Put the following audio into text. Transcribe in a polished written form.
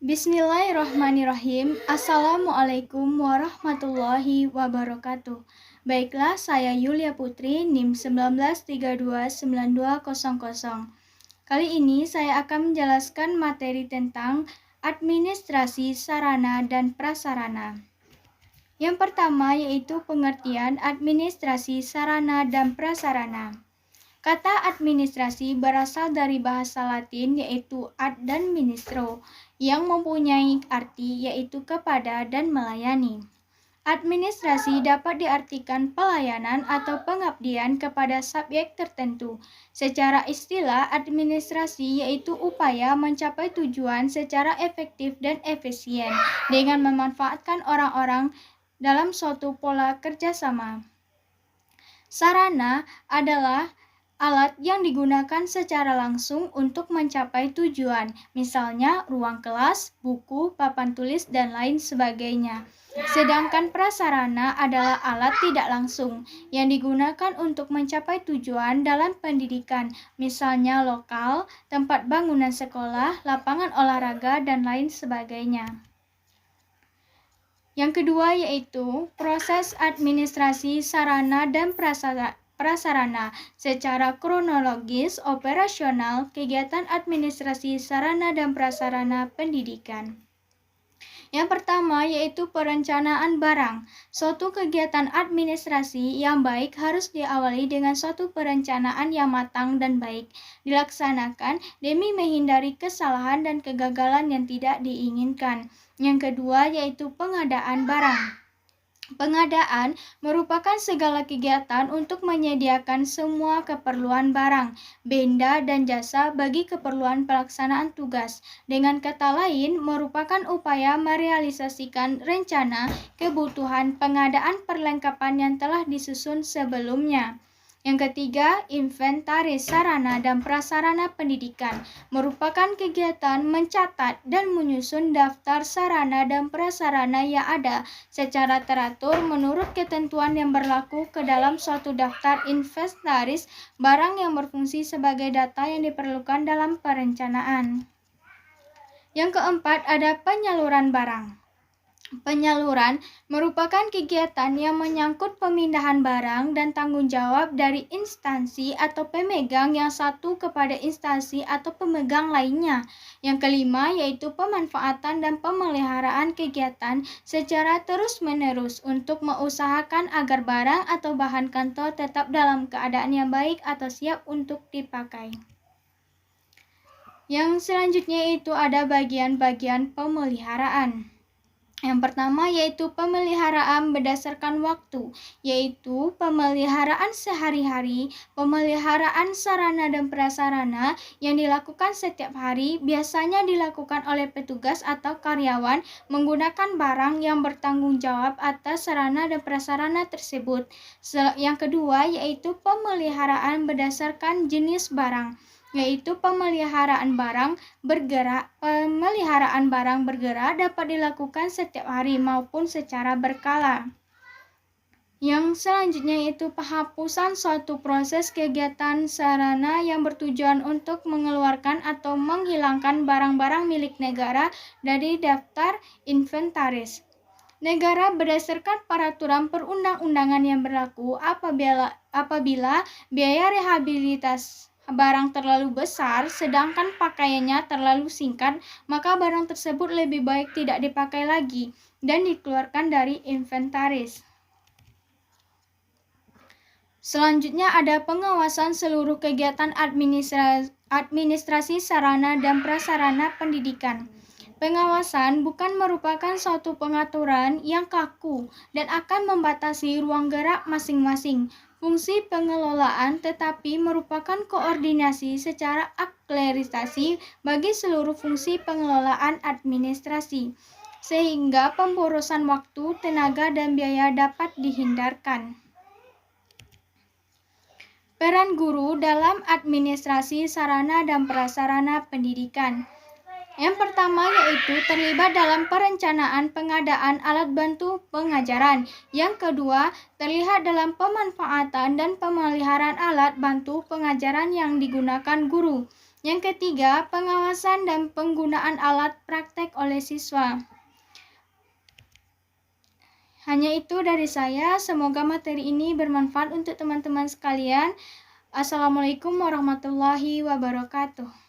Bismillahirrahmanirrahim. Assalamualaikum warahmatullahi wabarakatuh. Baiklah, saya Yulia Putri, NIM 19329200. Kali ini saya akan menjelaskan materi tentang administrasi sarana dan prasarana. Yang pertama yaitu pengertian administrasi sarana dan prasarana. Kata administrasi berasal dari bahasa Latin yaitu ad dan ministro, yang mempunyai arti yaitu kepada dan melayani. Administrasi dapat diartikan pelayanan atau pengabdian kepada subjek tertentu. Secara istilah, administrasi yaitu upaya mencapai tujuan secara efektif dan efisien dengan memanfaatkan orang-orang dalam suatu pola kerjasama. Sarana adalah alat yang digunakan secara langsung untuk mencapai tujuan, misalnya ruang kelas, buku, papan tulis, dan lain sebagainya. Sedangkan prasarana adalah alat tidak langsung yang digunakan untuk mencapai tujuan dalam pendidikan, misalnya lokal, tempat bangunan sekolah, lapangan olahraga, dan lain sebagainya. Yang kedua yaitu proses administrasi sarana dan prasarana. Secara kronologis operasional kegiatan administrasi sarana dan prasarana pendidikan. Yang pertama yaitu perencanaan barang. Suatu kegiatan administrasi yang baik harus diawali dengan suatu perencanaan yang matang dan baik dilaksanakan demi menghindari kesalahan dan kegagalan yang tidak diinginkan. Yang kedua yaitu pengadaan barang. Pengadaan merupakan segala kegiatan untuk menyediakan semua keperluan barang, benda, dan jasa bagi keperluan pelaksanaan tugas. Dengan kata lain, merupakan upaya merealisasikan rencana kebutuhan pengadaan perlengkapan yang telah disusun sebelumnya. Yang ketiga, inventaris sarana dan prasarana pendidikan merupakan kegiatan mencatat dan menyusun daftar sarana dan prasarana yang ada secara teratur menurut ketentuan yang berlaku ke dalam suatu daftar inventaris barang yang berfungsi sebagai data yang diperlukan dalam perencanaan. Yang keempat, ada penyaluran barang. Penyaluran merupakan kegiatan yang menyangkut pemindahan barang dan tanggung jawab dari instansi atau pemegang yang satu kepada instansi atau pemegang lainnya. Yang kelima yaitu pemanfaatan dan pemeliharaan kegiatan secara terus-menerus untuk mengusahakan agar barang atau bahan kantor tetap dalam keadaan yang baik atau siap untuk dipakai. Yang selanjutnya itu ada bagian-bagian pemeliharaan. Yang pertama yaitu pemeliharaan berdasarkan waktu, yaitu pemeliharaan sehari-hari, pemeliharaan sarana dan prasarana yang dilakukan setiap hari, biasanya dilakukan oleh petugas atau karyawan menggunakan barang yang bertanggung jawab atas sarana dan prasarana tersebut. Yang kedua yaitu pemeliharaan berdasarkan jenis barang, yaitu pemeliharaan barang bergerak. Pemeliharaan barang bergerak dapat dilakukan setiap hari maupun secara berkala. Yang selanjutnya yaitu penghapusan suatu proses kegiatan sarana yang bertujuan untuk mengeluarkan atau menghilangkan barang-barang milik negara dari daftar inventaris negara berdasarkan peraturan perundang-undangan yang berlaku. Apabila biaya rehabilitas barang terlalu besar sedangkan pakaiannya terlalu singkat, maka barang tersebut lebih baik tidak dipakai lagi dan dikeluarkan dari inventaris. Selanjutnya ada pengawasan seluruh kegiatan administrasi sarana dan prasarana pendidikan. Pengawasan bukan merupakan suatu pengaturan yang kaku dan akan membatasi ruang gerak masing-masing fungsi pengelolaan, tetapi merupakan koordinasi secara akselerasi bagi seluruh fungsi pengelolaan administrasi, sehingga pemborosan waktu, tenaga, dan biaya dapat dihindarkan. Peran guru dalam administrasi sarana dan prasarana pendidikan. Yang pertama yaitu terlibat dalam perencanaan pengadaan alat bantu pengajaran. Yang kedua, terlihat dalam pemanfaatan dan pemeliharaan alat bantu pengajaran yang digunakan guru. Yang ketiga, pengawasan dan penggunaan alat praktek oleh siswa. Hanya itu dari saya, semoga materi ini bermanfaat untuk teman-teman sekalian. Assalamualaikum warahmatullahi wabarakatuh.